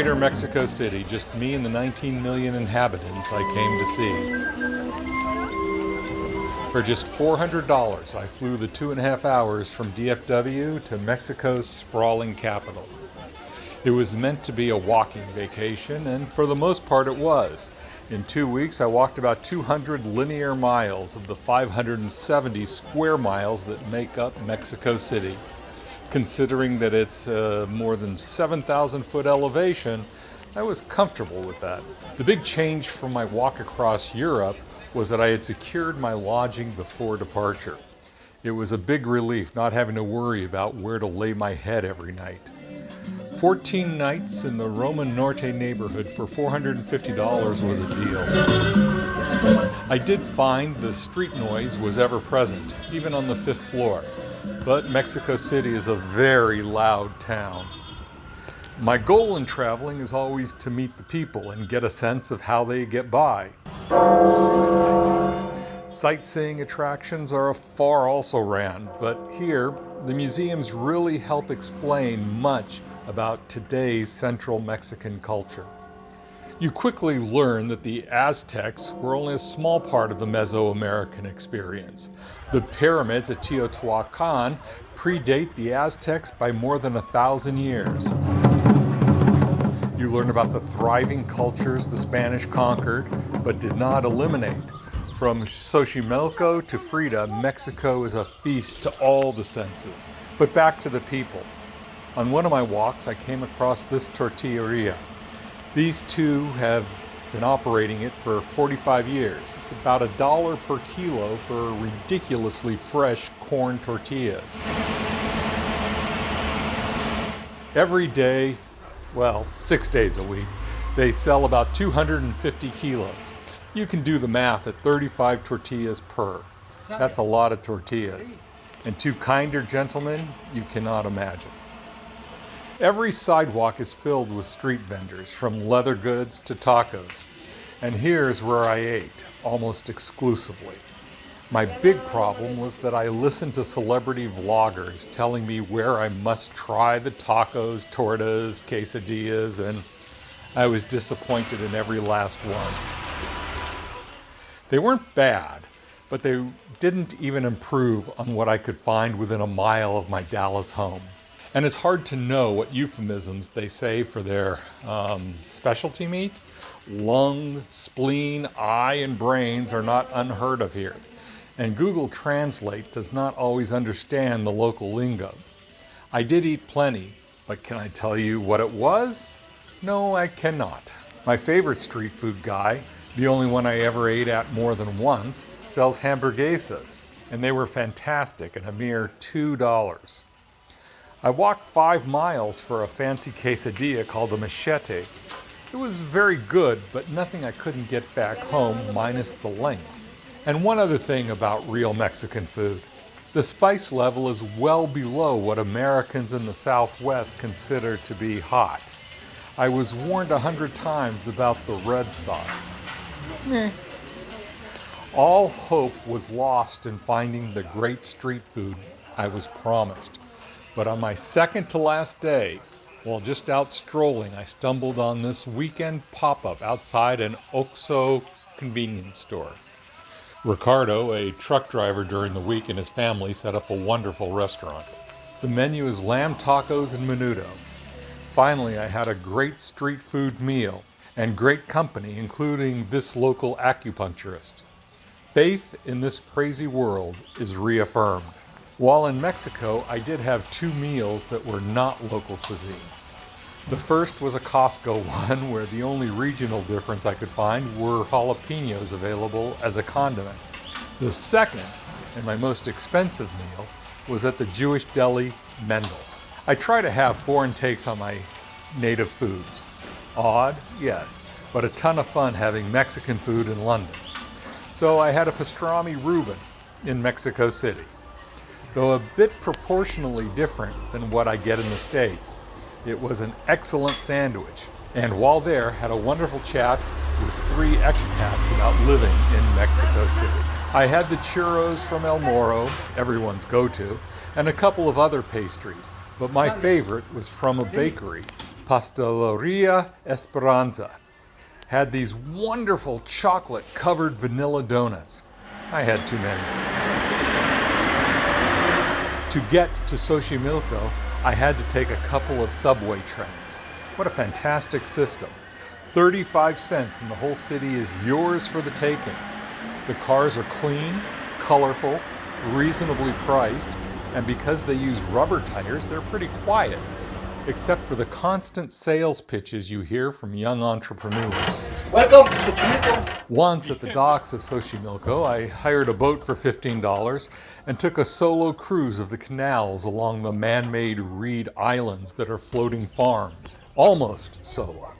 Greater Mexico City, just me and the 19 million inhabitants I came to see. For just $400, I flew the 2.5 hours from DFW to Mexico's sprawling capital. It was meant to be a walking vacation, and for the most part it was. In 2 weeks, I walked about 200 linear miles of the 570 square miles that make up Mexico City. Considering that it's more than 7,000 foot elevation, I was comfortable with that. The big change from my walk across Europe was that I had secured my lodging before departure. It was a big relief not having to worry about where to lay my head every night. 14 nights in the Roma Norte neighborhood for $450 was a deal. I did find the street noise was ever present, even on the 5th floor, but Mexico City is a very loud town. My goal in traveling is always to meet the people and get a sense of how they get by. Sightseeing attractions are also ran, but here, the museums really help explain much about today's Central Mexican culture. You quickly learn that the Aztecs were only a small part of the Mesoamerican experience. The pyramids at Teotihuacan predate the Aztecs by more than 1,000 years. You learn about the thriving cultures the Spanish conquered, but did not eliminate. From Xochimilco to Frida, Mexico is a feast to all the senses. But back to the people. On one of my walks, I came across this tortilleria. These two have been operating it for 45 years. It's about $1 per kilo for ridiculously fresh corn tortillas. Every day, 6 days a week, they sell about 250 kilos. You can do the math at 35 tortillas per. That's a lot of tortillas. And two kinder gentlemen, you cannot imagine. Every sidewalk is filled with street vendors, from leather goods to tacos. And here's where I ate, almost exclusively. My big problem was that I listened to celebrity vloggers telling me where I must try the tacos, tortas, quesadillas, and I was disappointed in every last one. They weren't bad, but they didn't even improve on what I could find within a mile of my Dallas home. And it's hard to know what euphemisms they say for their specialty meat. Lung, spleen, eye, and brains are not unheard of here. And Google Translate does not always understand the local lingo. I did eat plenty, but can I tell you what it was? No, I cannot. My favorite street food guy, the only one I ever ate at more than once, sells hamburguesas, and they were fantastic at a mere $2. I walked 5 miles for a fancy quesadilla called the Machete. It was very good, but nothing I couldn't get back home minus the length. And one other thing about real Mexican food. The spice level is well below what Americans in the Southwest consider to be hot. I was warned 100 times about the red sauce. All hope was lost in finding the great street food I was promised. But on my second to last day, while just out strolling, I stumbled on this weekend pop-up outside an OXXO convenience store. Ricardo, a truck driver during the week, and his family set up a wonderful restaurant. The menu is lamb tacos and menudo. Finally, I had a great street food meal and great company, including this local acupuncturist. Faith in this crazy world is reaffirmed. While in Mexico, I did have 2 meals that were not local cuisine. The first was a Costco one where the only regional difference I could find were jalapenos available as a condiment. The second, and my most expensive meal, was at the Jewish deli Mendel. I try to have foreign takes on my native foods. Odd, yes, but a ton of fun having Mexican food in London. So I had a pastrami Reuben in Mexico City. Though a bit proportionally different than what I get in the States, it was an excellent sandwich, and while there, had a wonderful chat with 3 expats about living in Mexico City. I had the churros from El Moro, everyone's go-to, and a couple of other pastries, but my favorite was from a bakery, Pasteleria Esperanza. Had these wonderful chocolate-covered vanilla donuts. I had too many. To get to Xochimilco, I had to take a couple of subway trains. What a fantastic system. 35 cents and the whole city is yours for the taking. The cars are clean, colorful, reasonably priced, and because they use rubber tires, they're pretty quiet, except for the constant sales pitches you hear from young entrepreneurs. Welcome to Xochimilco. Once at the docks of Xochimilco, I hired a boat for $15 and took a solo cruise of the canals along the man-made reed islands that are floating farms. Almost solo.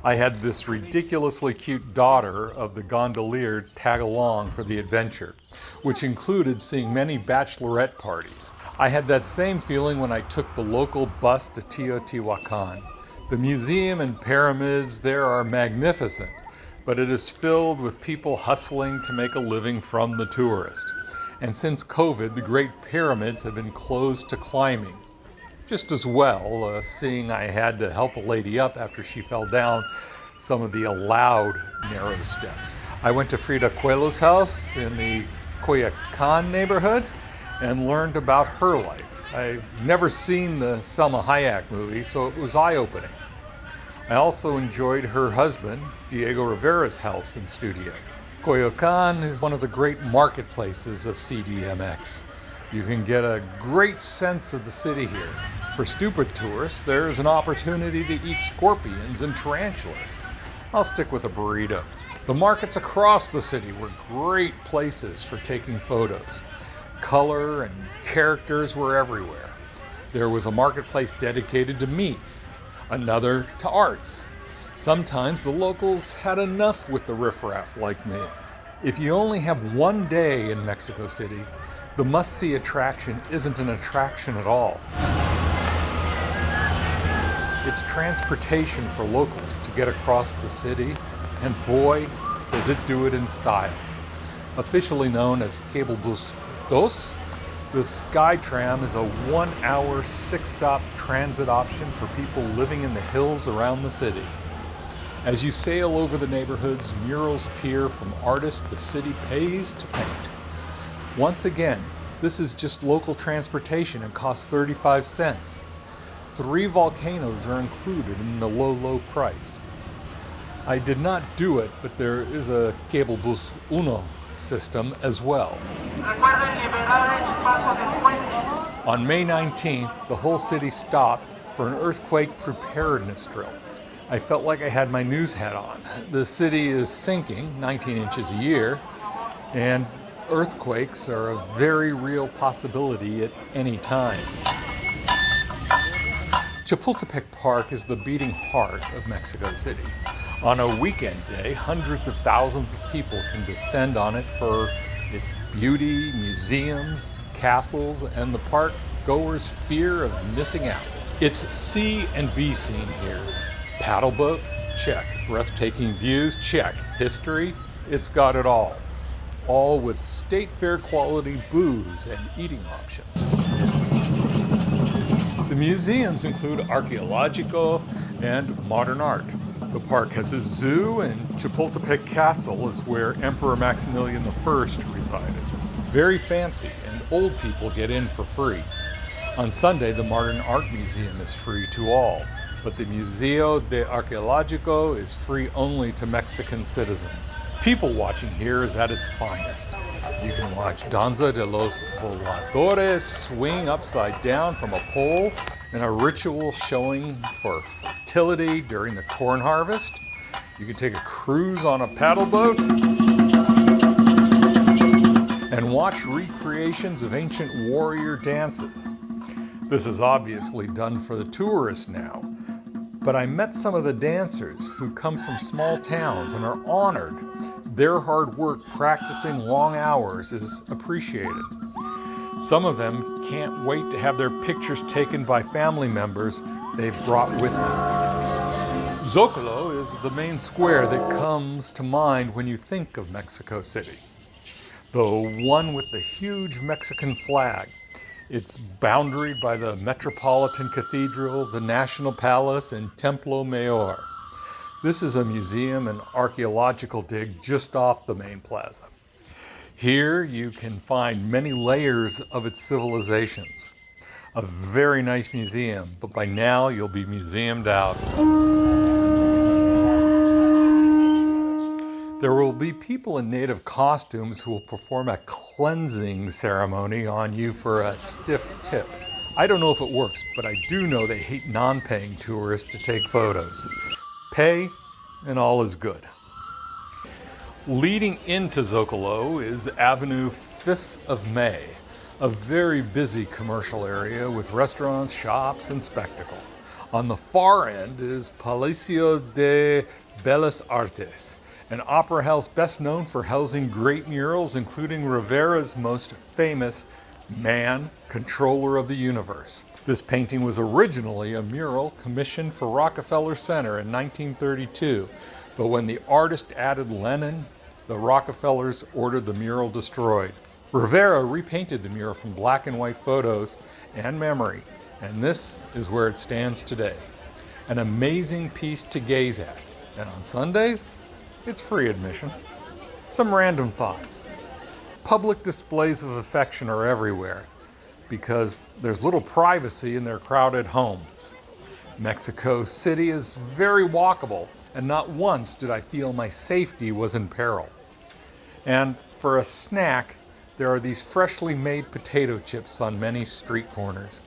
I had this ridiculously cute daughter of the gondolier tag along for the adventure, which included seeing many bachelorette parties. I had that same feeling when I took the local bus to Teotihuacan. The museum and pyramids there are magnificent, but it is filled with people hustling to make a living from the tourist. And since COVID, the Great Pyramids have been closed to climbing. Just as well, seeing I had to help a lady up after she fell down some of the allowed narrow steps. I went to Frida Kahlo's house in the Coyoacan neighborhood and learned about her life. I've never seen the Selma Hayek movie, so it was eye-opening. I also enjoyed her husband, Diego Rivera's house and studio. Coyoacan is one of the great marketplaces of CDMX. You can get a great sense of the city here. For stupid tourists, there is an opportunity to eat scorpions and tarantulas. I'll stick with a burrito. The markets across the city were great places for taking photos. Color and characters were everywhere. There was a marketplace dedicated to meats, another to arts. Sometimes the locals had enough with the riffraff like me. If you only have one day in Mexico City, the must-see attraction isn't an attraction at all. It's transportation for locals to get across the city, and boy, does it do it in style. Officially known as Cable Bus 2, the SkyTram is a 1-hour, 6-stop transit option for people living in the hills around the city. As you sail over the neighborhoods, murals appear from artists the city pays to paint. Once again, this is just local transportation and costs 35 cents. 3 volcanoes are included in the low price. I did not do it, but there is a Cable Bus 1 system as well. On May 19th, the whole city stopped for an earthquake preparedness drill. I felt like I had my news hat on. The city is sinking 19 inches a year, and earthquakes are a very real possibility at any time. Chapultepec Park is the beating heart of Mexico City. On a weekend day, hundreds of thousands of people can descend on it for its beauty, museums, castles, and the park goers' fear of missing out. It's C and B scene here. Paddle boat? Check. Breathtaking views? Check. History? It's got it all. All with state fair quality booze and eating options. The museums include Arqueológico and modern art. The park has a zoo, and Chapultepec Castle is where Emperor Maximilian I resided. Very fancy, and old people get in for free. On Sunday, the Modern Art Museum is free to all, but the Museo de Arqueológico is free only to Mexican citizens. People watching here is at its finest. You can watch Danza de los Voladores swing upside down from a pole in a ritual showing for fertility during the corn harvest. You can take a cruise on a paddle boat and watch recreations of ancient warrior dances. This is obviously done for the tourists now, but I met some of the dancers who come from small towns and are honored. Their hard work practicing long hours is appreciated. Some of them can't wait to have their pictures taken by family members they've brought with them. Zocalo is the main square that comes to mind when you think of Mexico City. The one with the huge Mexican flag. It's boundaried by the Metropolitan Cathedral, the National Palace, and Templo Mayor. This is a museum and archaeological dig just off the main plaza. Here you can find many layers of its civilizations. A very nice museum, but by now you'll be museumed out. There will be people in native costumes who will perform a cleansing ceremony on you for a stiff tip. I don't know if it works, but I do know they hate non-paying tourists to take photos. Pay, and all is good. Leading into Zocalo is Avenue 5th of May, a very busy commercial area with restaurants, shops, and spectacle. On the far end is Palacio de Bellas Artes, an opera house best known for housing great murals, including Rivera's most famous Man, Controller of the Universe. This painting was originally a mural commissioned for Rockefeller Center in 1932, but when the artist added Lenin, the Rockefellers ordered the mural destroyed. Rivera repainted the mural from black and white photos and memory, and this is where it stands today. An amazing piece to gaze at, and on Sundays, it's free admission. Some random thoughts. Public displays of affection are everywhere because there's little privacy in their crowded homes. Mexico City is very walkable, and not once did I feel my safety was in peril. And for a snack, there are these freshly made potato chips on many street corners.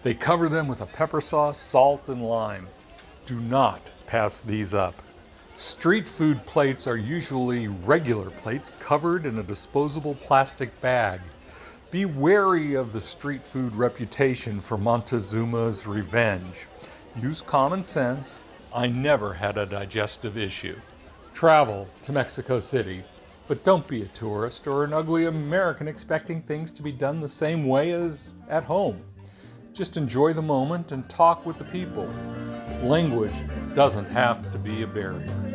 They cover them with a pepper sauce, salt, and lime. Do not pass these up. Street food plates are usually regular plates covered in a disposable plastic bag. Be wary of the street food reputation for Montezuma's revenge. Use common sense. I never had a digestive issue. Travel to Mexico City, but don't be a tourist or an ugly American expecting things to be done the same way as at home. Just enjoy the moment and talk with the people. Language doesn't have to be a barrier.